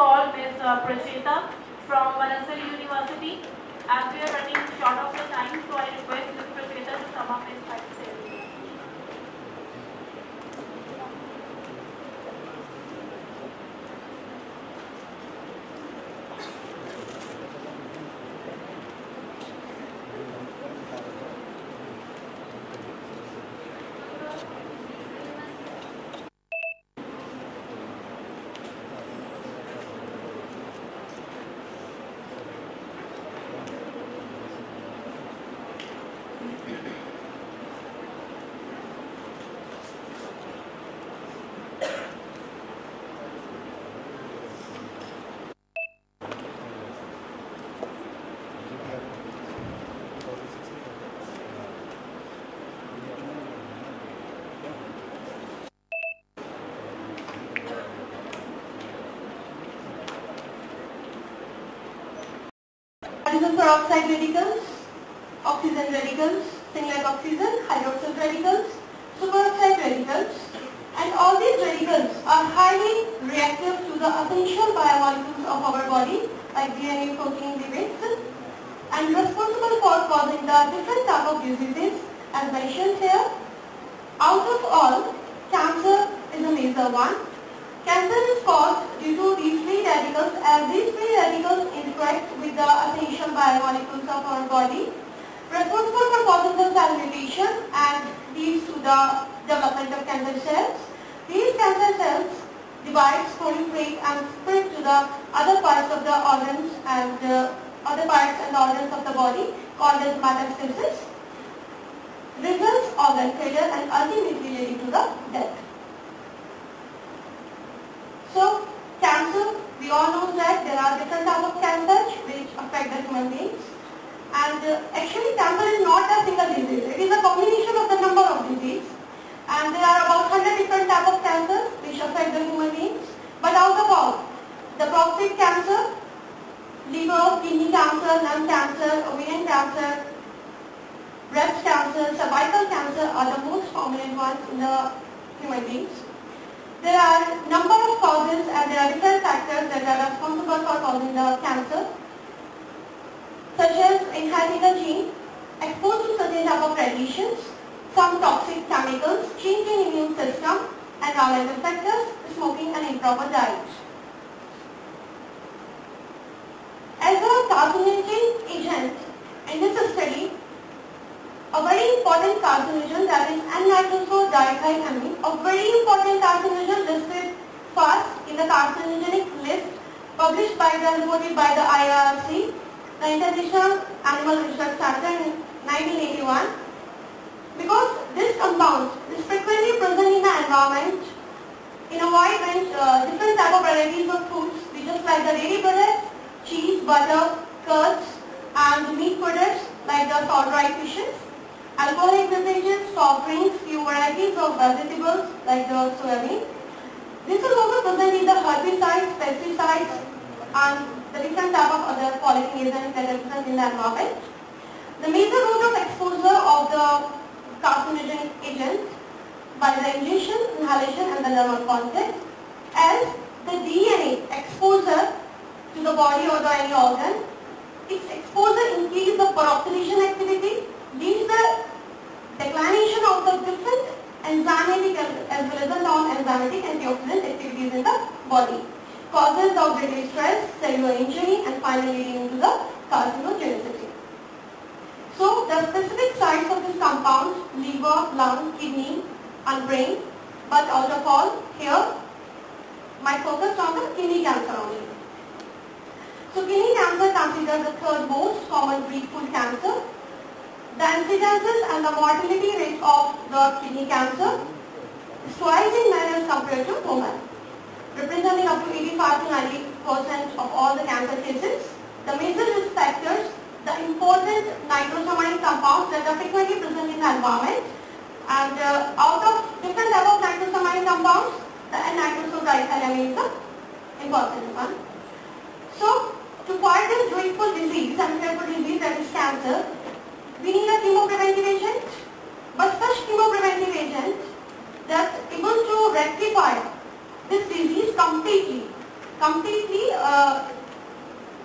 call Ms. Pracheta from Manasar University. As we are running short of the time, so I request Ms. Pracheta to come up and try to say anything. Hydrogen peroxide radicals, oxygen radicals, singlet oxygen, hydroxyl radicals, superoxide radicals, and all these radicals are highly reactive to the essential biomolecules of our body like DNA, protein, lipids, and responsible for causing the different type of diseases as mentioned here. Out of all, cancer is a major one. Cancer is caused due to these free radicals, as these free radicals interact with the essential biomolecules of our body, responsible for causing the cell mutation and leads to the development of cancer cells. These cancer cells divide, proliferate and spread to the other parts of the organs and other parts and organs of the body called as metastasis, results organ failure and ultimately leading to the death. So, cancer, we all know that there are different types of cancers which affect the human beings. And actually cancer is not a single disease. It is a combination of the number of diseases. And there are about 100 different types of cancers which affect the human beings. But out of all, the prostate cancer, liver, kidney cancer, lung cancer, ovarian cancer, breast cancer, cervical cancer are the most prominent ones in the human beings. There are number of causes and there are different factors that are responsible for causing the cancer, such as inheriting a gene, exposed to certain type of radiations, some toxic chemicals, changing immune system, environmental factors, smoking and improper diet. As a carcinogen agent in this study, a very important carcinogen, that is N-nitrosodiethylamine, a very important carcinogen listed first in the carcinogenic list published by the reported by the IRC, the International Animal Research Center in 1981. Because this compound is frequently present in the environment in a wide range, different type of varieties of foods, just like the dairy products, cheese, butter, curds, and meat products like the salt-dried fishes, alcoholic beverages, soft drinks, few varieties of vegetables like the soybean. This is also present in the herbicides, pesticides, and the different type of other polluting agents that are present in the environment. The major route of exposure of the carcinogenic agent by the ingestion, inhalation, and the nerve contact, as the DNA exposure to the body or to any organ, its exposure increases the peroxidation activity, leads the declination of the different enzymatic as well as the non-enzymatic antioxidant activities in the body, causes of great stress, cellular injury, and finally leading to the carcinogenicity. So the specific sites of this compound, liver, lung, kidney, and brain, but out of all, here my focus on the kidney cancer only. So kidney cancer considered the third most common breed food cancer. The incidences and the mortality rate of the kidney cancer is twice in men as compared to women, representing up to 85 to 90% of all the cancer cases. The major risk factors, the important nitrosamine compounds that are frequently present in the environment, and out of different type of nitrosamine compounds, the N-nitrosodiethylamine is the important one. So, to fight this dreadful disease and fearful disease that is cancer, we need a chemopreventive agent, but such chemopreventive agent that's able to rectify this disease completely completely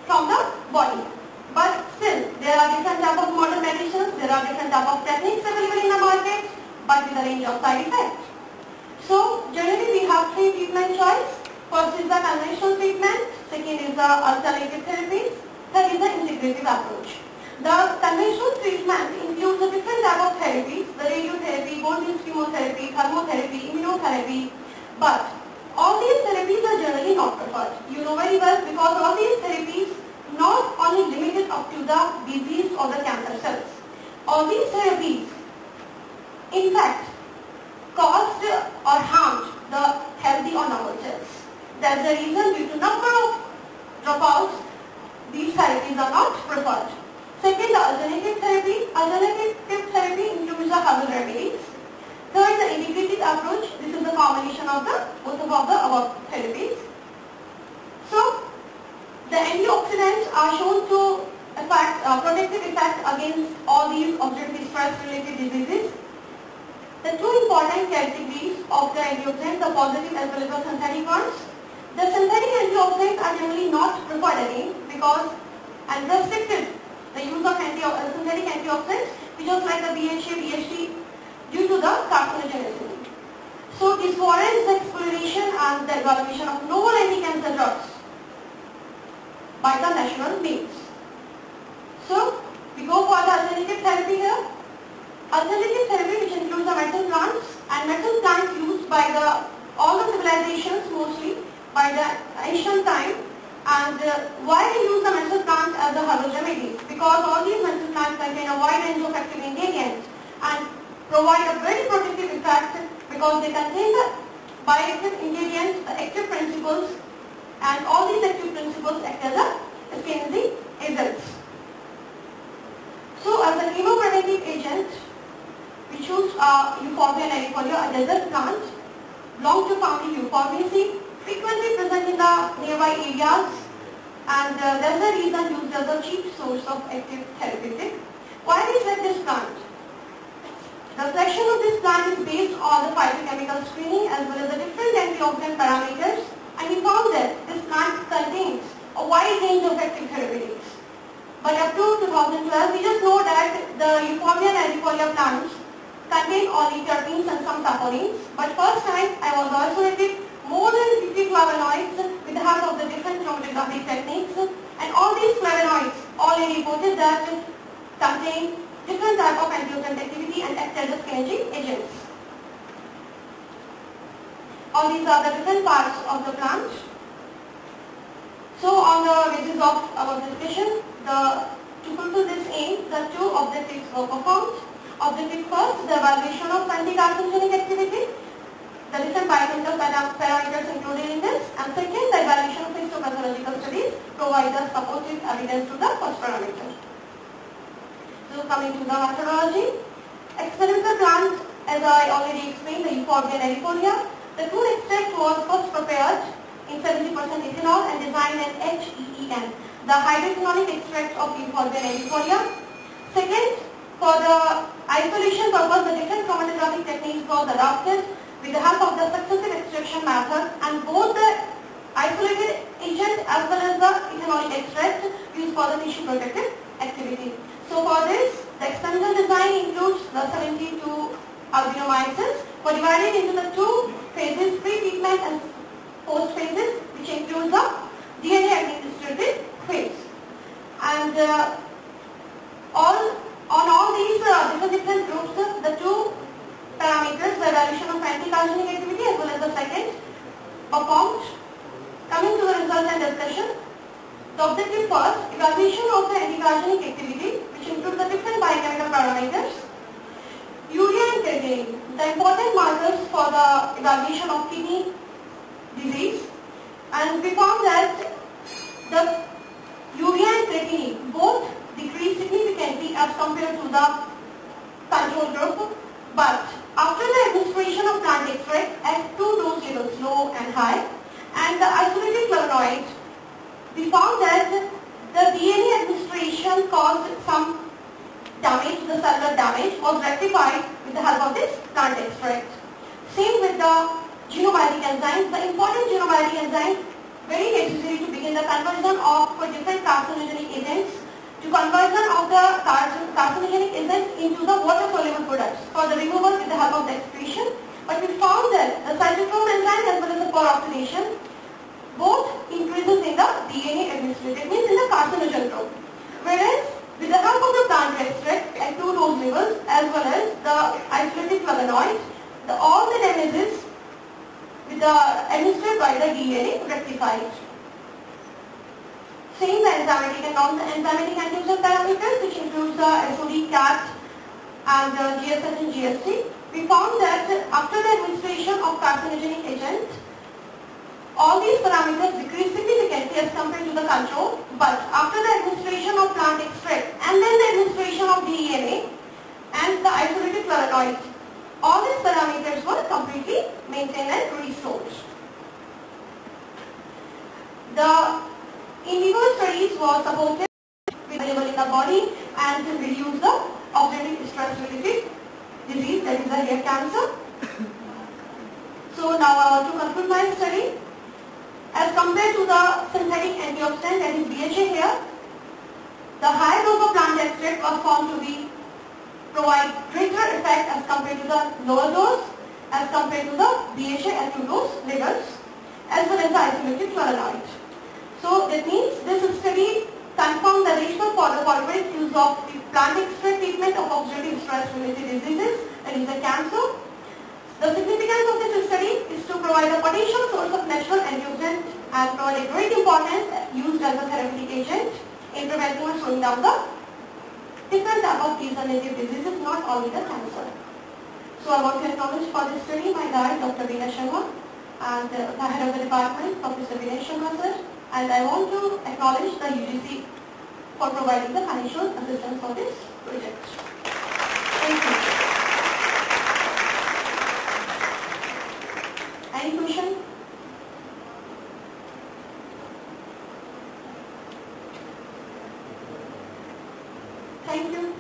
from the body. But still, there are different type of modern medicines, there are different type of techniques available in the market, but with a range of side effects. So, generally we have three treatment choice. First is the conventional treatment, second is the alternative therapies, third is the integrative approach. The conventional treatment includes a different type of therapies, the radiotherapy, bone tube chemotherapy, thermotherapy, immunotherapy, but all these therapies are generally not preferred. You know very well, because all these therapies not only limited up to the disease or the cancer cells. All these therapies, in fact, caused or harmed the healthy or normal cells. That's the reason, due to number of dropouts, these therapies are not preferred. Second, the alternative therapy. Alternative therapy includes the herbal remedies. Third, the integrative approach. This is the combination of the both of the above therapies. So, the antioxidants are shown to protective effect against all these objective stress-related diseases. The two important categories of the antioxidants, the positive as well as the synthetic ones. The synthetic antioxidants are generally not preferred again because and restricted the use of synthetic antioxidants, which is like the BHA, BHT, due to the carcinogenicity. So this warrants the exploration and the evaluation of novel anti-cancer drugs by the national means. So we go for the alternative therapy here. Alternative therapy, which includes the medicinal plants, and medicinal plants used by all the civilizations, mostly by the ancient time. And why they use the medicinal plants as the herbal remedies? Because all these medicinal plants contain a wide range of active ingredients and provide a very protective effect because they contain the bioactive ingredients, the active principles, and all these active principles act as a cleansing agents. So as a chemoprotective agent, we choose Euphorbia nidifolia, a desert plant, belong to family Euphorbiaceae, frequently present in the nearby areas, and that's the reason used as a cheap source of active therapeutic. Why we select this plant? The selection of this plant is based on the phytochemical screening as well as the different antioxidant parameters, and we found that this plant contains a wide range of active therapeutics. But up to 2012, we just know that the Euphorbia nidifolia plants contain only terpenes and some saponins. But first time I was isolated more than 50 flavonoids with the help of the different chromatographic techniques, and all these flavonoids already reported that contain different type of antioxidant activity and act as cleansing agents. All these are the different parts of the plant. So on the basis of our discussion, to fulfill this aim, the two objectives were performed. Objective first, the evaluation of anti-carcinogenic activity, the different biochemical parameters included in this, and second, the evaluation of histopathological studies provide the supportive evidence to the first parameter. So coming to the methodology, experimental plant, as I already explained, the Euphorbia nidifolia, the fruit extract was first prepared in 70% ethanol and designed an HEEN, the hydroquinonic extract of Euphorbia nidifolia. Second, for the isolation purpose, the different chromatographic techniques was adopted with the help of the successive extraction method, and both the isolated agent as well as the ethanolic extract used for the tissue protective activity. So for this, the experimental design includes the 72 albinomycins were divided into the two phases, pre-treatment and post phases, which includes the DNA administrative phase. And on all these different groups, the two parameters, the evaluation of anti-carcinogenic activity as well as the second, performed. Coming to the results and discussion, the objective first, evaluation of the anti-carcinogenic activity, which includes the different biochemical parameters, urea and creatinine, the important markers for the evaluation of kidney disease, and we found that the urea and creatinine both decreased significantly as compared to the control group, but after the administration of plant extract at two dose levels, low and high, and the isolated flavonoids, we found that the DNA administration caused some damage, the cellular damage was rectified with the help of this plant extract. Same with the genobiotic enzymes, the important genobiotic enzyme very necessary to begin the conversion of different carcinogenic agents, to conversion of the carcinogenic agents into the water-soluble products for the removal with the help of the extraction. But we found that the cytochrome enzyme as well as the peroxidation both increases in the DNA administrated, means in the carcinogen group. Whereas with the help of the plant extract at 2 dose levels as well as the isolated flavonoids, all the damages with the administered by the DNA rectified. Seeing the enzymatic and non-enzymatic antioxidant parameters, which includes the SOD, CAT and the GSS and GST, we found that after the administration of carcinogenic agent, all these parameters decrease significantly as compared to the control, but after the administration of plant extract and then the administration of DNA and the isolated flavonoids, all these parameters were completely maintained and restored. The in vivo studies were supported with available in the body and to reduce the oxidative stress related disease, that is the hair cancer. So now I want to conclude my study. As compared to the synthetic antioxidant, that is BHA here, the higher dose of plant extract was found to provide greater effect as compared to the lower dose, as compared to the BHA at 2 dose levels, as well as the isolated flavonoid. So that means this study confirmed the rationale for the corporate use of the plant extract treatment of oxidative stress related diseases, that is the cancer. The significance of this study is to provide a potential source of natural antioxidant and provide a great importance used as a therapeutic agent in preventing or slowing down the different type of degenerative diseases, not only the cancer. So I want to acknowledge for this study my guide, Dr. Veena Sharma, and the head of the department, Professor Vinay Sharma sir, and I want to acknowledge the UGC for providing the financial assistance for this project. Thank you. Any question? Thank you.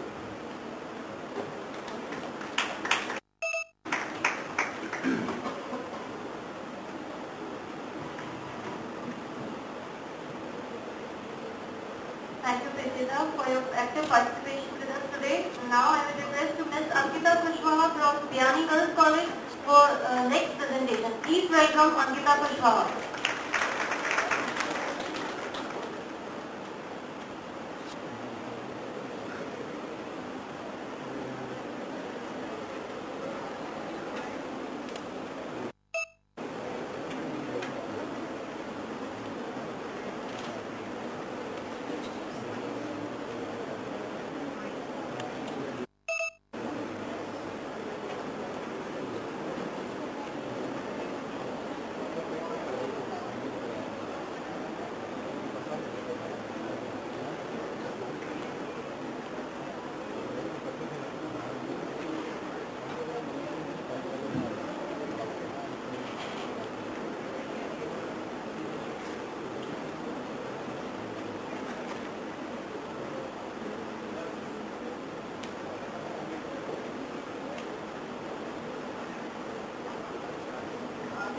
Thank you, Prasida, for your active participation with us today. Now I will request to Ms. Ankita Kushwaha from Biyani Girls College for next presentation. Please welcome Ankita Kushwaha.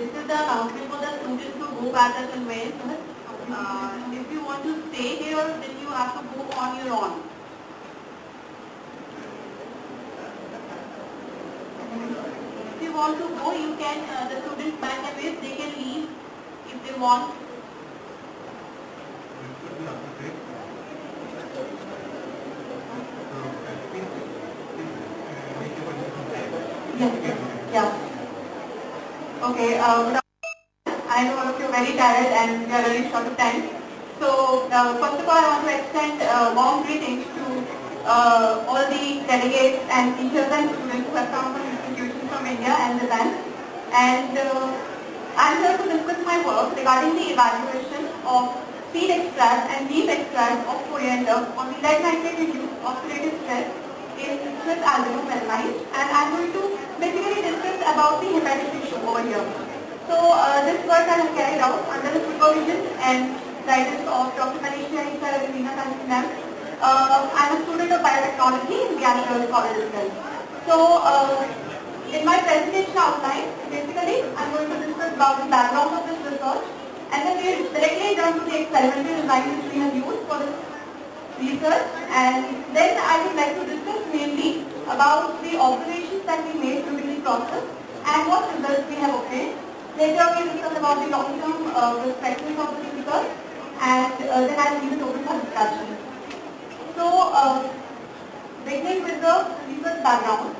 This is the announcement for the students to go back as and when. If you want to stay here, then you have to go on your own. If you want to go, you can, the students back and with, they can leave if they want. Yeah. Okay, I know all of you are very tired and we are very short of time. So, first of all, I want to extend warm greetings to all the delegates and teachers and students who have come from institutions from India and Japan. And I am here to discuss my work regarding the evaluation of seed extract and leaf extract of coriander on the lead nitrate-induced oxidative stress in Swiss albino melamine, and I am going to basically discuss about the hepatic tissue over here. So this work I have carried out under the supervision and guidance of Dr. Manish and Sir Ravina Kansinam. I am a student of biotechnology in Biyani Girls College. So in my presentation outline, basically I am going to discuss about the background of this research, And then we directly jump to the experimental design which we have used for this research. And then I would like to discuss mainly about the observations that we made during the process and what results we have obtained. Later we discuss about the long-term perspectives of the research, and then I will leave it open for discussion. So, beginning with the research background.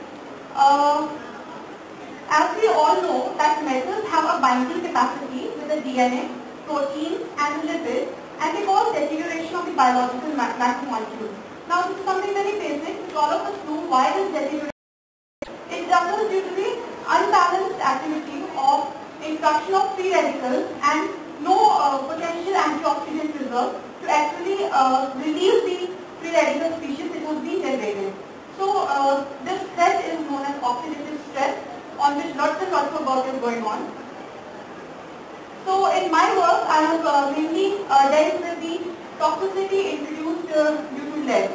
As we all know that metals have a binding capacity with the DNA, proteins and lipids, and they cause deterioration of the biological macromolecules. Now this is something very basic which all of us know. Why this deterioration? It occurs due to the unbalanced activity of introduction of free radicals and no potential antioxidant reserve to actually release the free radical species which has been generated. So this stress is known as oxidative stress, on which lots and lots of work is going on. So in my work I have mainly dealt with the toxicity introduced due to lead.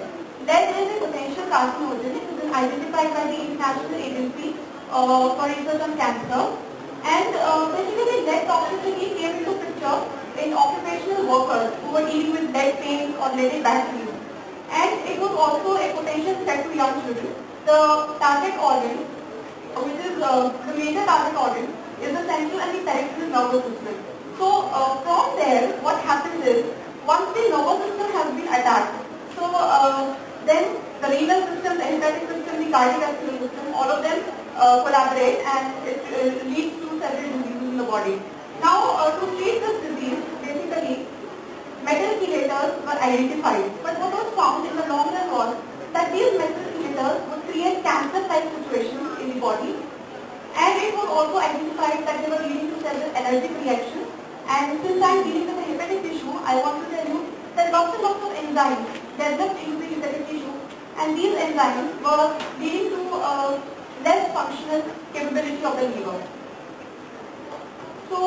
Lead is a potential carcinogen. It has been identified by the International Agency for Research on Cancer. And basically lead toxicity came into picture in occupational workers who were dealing with lead paints or leaded batteries. And it was also a potential threat to young children. The target organ, which is the major target organ, is the central and the peripheral nervous system. So from there, what happens is, once the nervous system has been attacked, so then the renal system, the hepatic system, the cardiovascular system, all of them collaborate, and it leads to several diseases in the body. Now to treat this disease, basically metal chelators were identified, but what was found in the long run was that these metal chelators would create cancer-like situations in the body, and it was also identified that they were leading to several allergic reactions. And since I am dealing with the hepatic tissue, I want to tell you that lots and lots of enzymes developed into the hepatic tissue, and these enzymes were leading to less functional capability of the liver. So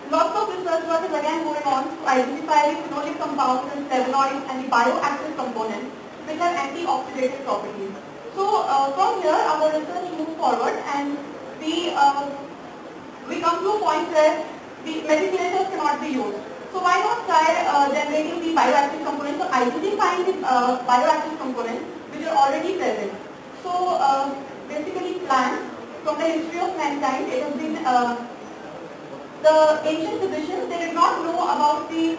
lots of research work is again going on to identify the phenolic compounds and flavonoids and the bioactive components which have antioxidative properties. So from here our research moves forward, and we come to a point where the medicinators cannot be used. So why not try generating the bioactive components or identifying the bioactive components which are already present. So basically plants, from the history of mankind, it has been the ancient physicians, they did not know about the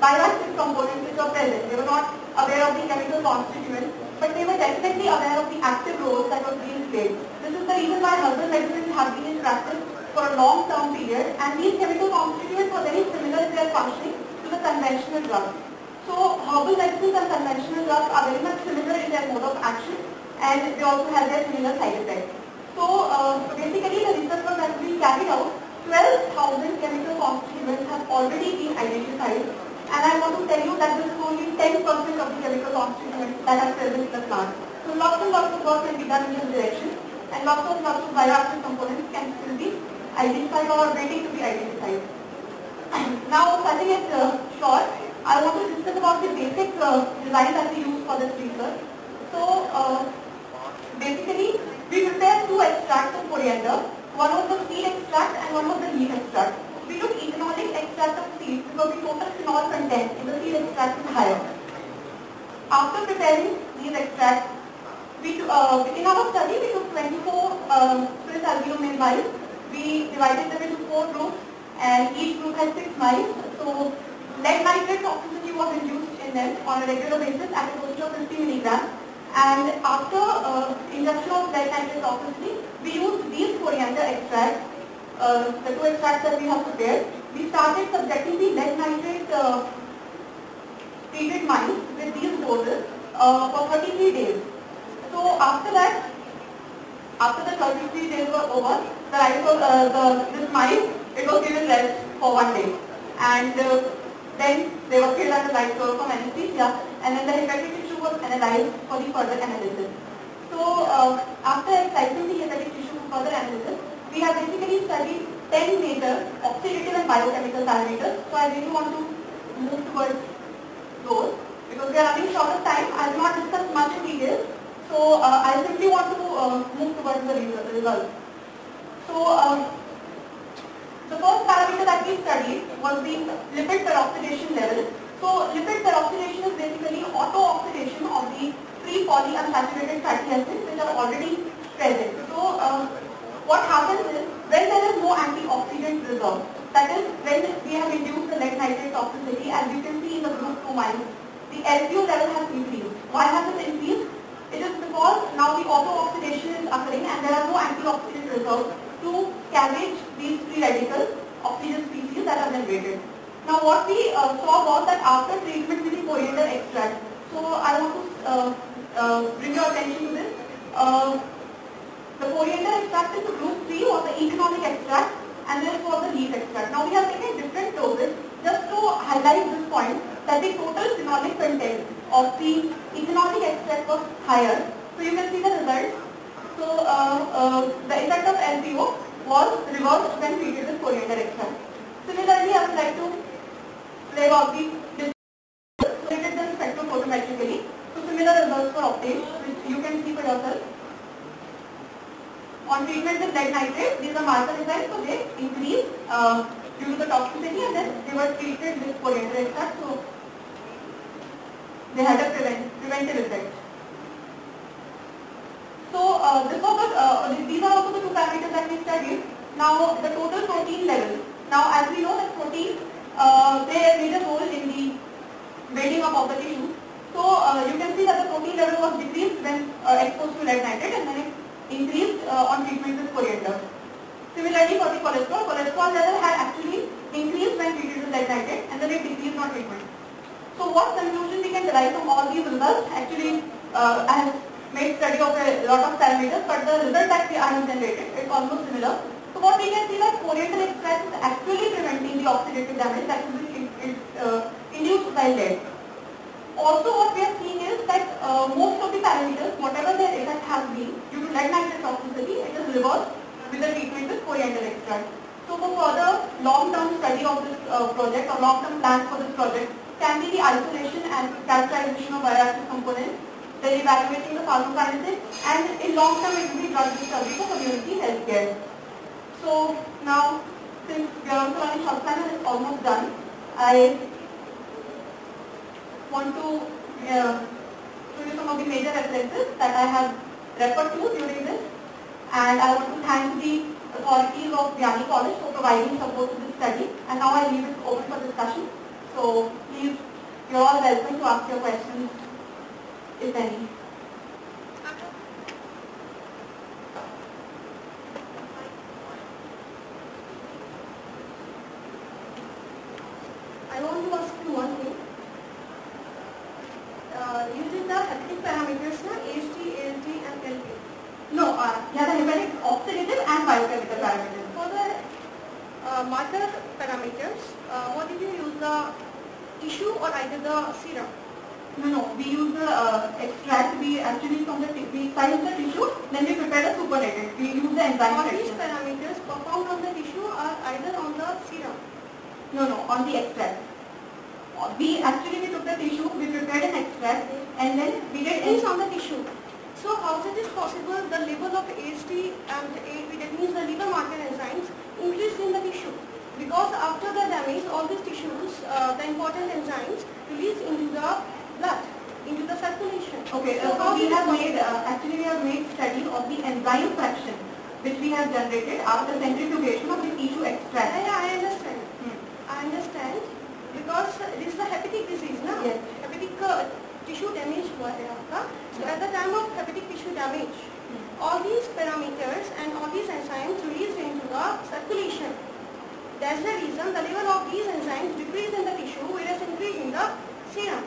bioactive components which are present. They were not aware of the chemical constituents, but they were definitely aware of the active roles that were being played. This is the reason why herbal medicines have been in practice for a long term period, and these chemical constituents were very similar in their functioning to the conventional drugs. So herbal medicines and conventional drugs are very much similar in their mode of action, and they also have their similar side effects. So basically the research work that we carried out, 12,000 chemical constituents have already been identified, and I want to tell you that this is only 10% of the chemical constituents that are present in the plant. So lots and lots of work can be done in this direction, and lots of bioactive components can still be identified or waiting to be identified. Now, cutting it short, I want to discuss about the basic design that we use for this research. So basically, we prepare two extracts of coriander. One was the seed extract and one was the leaf extract. We took ethanolic extract of seeds because the total phenol content in the seed extract is higher. After preparing these extracts, in our study we took 24 Swiss albino mice. We divided them into 4 groups, and each group had 6 mice. So lead nitrate toxicity was induced in them on a regular basis at a dosage of 50 milligrams. And after induction of lead nitrate toxicity, we used these coriander extracts, the 2 extracts that we have prepared. We started subjecting the lead nitrate treated mice with these doses for 33 days. So after that, after the 33 days were over, this mice, it was given rest for 1 day. And then they were killed under light from anesthesia, and then the hepatic tissue was analyzed for the further analysis. So after excising the hepatic tissue for further analysis, we have basically studied 10 major oxidative and biochemical parameters. So I really want to move towards those because we are running short of time. I will not discuss much in detail. So I simply want to move towards the results. So The first parameter that we studied was the lipid peroxidation level. So lipid peroxidation is basically auto-oxidation of the free polyunsaturated fatty acids which are already present. So what happens is when there is no antioxidant reserve, that is when we have induced the lead nitrate toxicity, as you can see in the group 2 minus, the LPO level has increased. Why has it increased? It is because now the auto-oxidation is occurring and there are no antioxidant reserves to scavenge these free radical oxygen species that are generated. Now what we saw was that after treatment with the coriander extract, so I want to bring your attention to this. The coriander extract in the group 3 was the economic extract and this was the leaf extract. Now we have taken different doses just to highlight this point that the total phenolic content of the economic extract was higher. So you can see the results. So the effect of LPO was reversed when treated with coriander extract. Similarly, I would like to play out the treated them spectrophotometrically. So similar results were obtained, which you can see for yourself. On treatment with lead nitrate, these are marker enzymes, so they increase due to the toxicity, and then they were treated with coriander extract, so they had a preventive effect. So this was these are also the 2 parameters that we studied. Now the total protein level. Now as we know that protein play a major role in the building up of the tissue. So you can see that the protein level was decreased when exposed to lead nitrate, and then it increased on treatment with coriander. Similarly for the cholesterol level had actually increased when treated with lead nitrate, and then it decreased on treatment. So what conclusion we can derive from all these results? Actually, I have made study of a lot of parameters, but the result that I have generated is almost similar. So what we can see that coriander extract is actually preventing the oxidative damage that is induced by lead. Also what we are seeing is that most of the parameters, whatever their effect has been due to lead nitrate toxicity, it is reversed with the treatment with coriander extract. So for further long-term study of this project or long-term plans for this project can be the isolation and characterization of bioactive components, then evaluating the pharmacokinetics, and in long term it will be drug discovery for community healthcare. So now, since we are also running short time and it's almost done, I want to show you some of the major references that I have referred to during this, and I want to thank the authorities of Biyani College for providing support to this study, and now I leave it open for discussion. So please, you are all welcome to ask your questions, if any. I want to ask you one thing. Using the hepatic parameters, AST, ALT and LP. No, yeah, the hepatic oxidative and biochemical parameters. For the marker parameters, what did you use, the tissue or either the serum? No, we use the extract. We actually from the we size the tissue, then we prepare the supernatant. We use the enzyme. All these parameters performed on the tissue are either on the serum? No, on the extract. We took the tissue, we prepared an extract, and then we did things on the tissue. So how is it possible the level of AST and that means the liver marker enzymes increase in the tissue? Because after the damage, all these tissues, the important enzymes release into the blood, into the circulation. Okay, so we have made, we have made study of the enzyme fraction which we have generated after centrifugation of the tissue extract. Yeah, I understand. I understand. Because this is a hepatic disease, no? Yes. Hepatic tissue damage हुआ है आपका. So at the time of hepatic tissue damage, all these parameters and all these enzymes released into the circulation. That's the reason the level of these enzymes decrease in the tissue, whereas increase in the serum.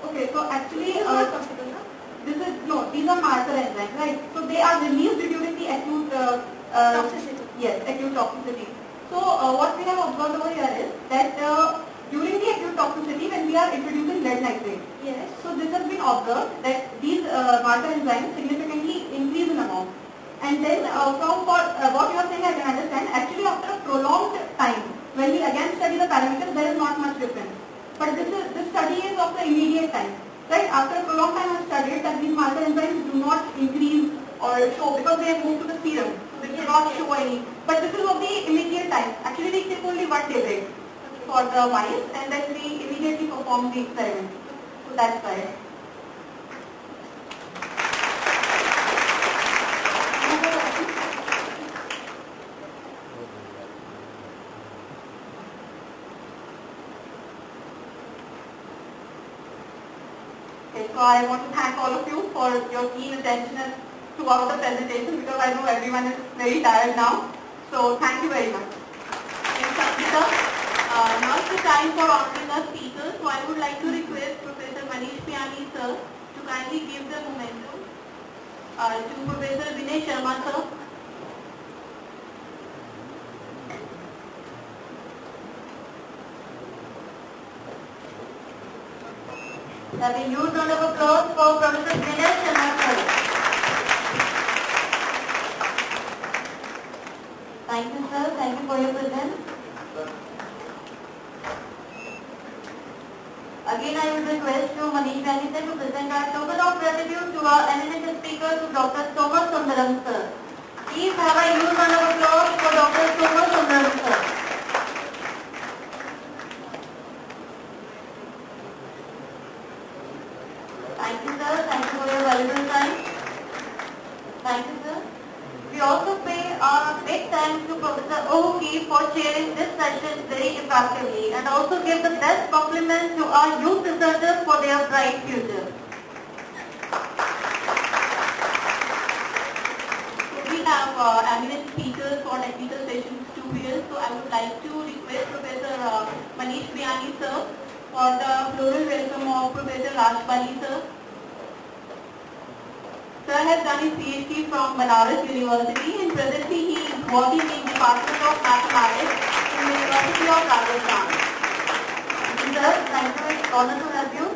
Okay, so actually, this is not possible, no? These are marker enzymes, right? So they are released during the acute toxicity. Yes, acute toxicity. So what we have observed over here is that during the acute toxicity, when we are introducing lead nitrate, yes. So this has been observed that these marker enzymes significantly increase in amount. And then from what you are saying, I can understand. Actually, after a prolonged time, when we again study the parameters, there is not much difference. But this study is of the immediate time, right? After a prolonged time, I have studied that these marker enzymes do not increase or show because they have moved to the serum. which will not show any. But this is of the immediate time. Actually, we take only 1 day break for the mice, and then we immediately perform the experiment. So that's why. Okay, so I want to thank all of you for your keen attention throughout the presentation, because I know everyone is very tired now. So thank you very much. Thanks, Ankita. Now it's the time for honoring our speakers. So I would like to request Professor Manish Biyani sir to kindly give the momentum to Professor Vinay Sharma sir. Have a huge round of applause for Professor Vinay Sharma sir. Thank you, sir. Thank you for your presence. Again, I would request to Manish Biyani sir to present our token of gratitude to our eminent speaker, to Dr. Thomas Sundaram sir. Please have a huge round of applause for Dr. Thomas Sundaram sir. Thank you, sir. Thank you for your valuable time. Thank you, sir. We also pay a big thanks to Professor Ohuki for chairing this session very effectively, and also give the best compliments to our youth researchers for their bright future. So we have eminent speakers for technical sessions 2 here. So I would like to request Professor Manish Biyani sir for the floral welcome of Professor Rajbali sir. Sir has done his PhD from Banaras University, and presently he is working in Department of Mathematics in the University of Rajasthan. Sir, thank you. It's an honor to have you.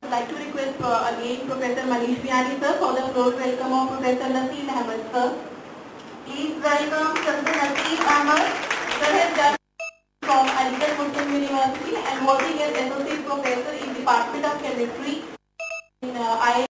I would like to request again Professor Manish Biyani sir for the floral welcome of Professor Naseem Ahmed sir. Please welcome Professor Naseem Ahmed. Sir has done from Aligarh Muslim University and working as Associate Professor in Department of Chemistry in IIT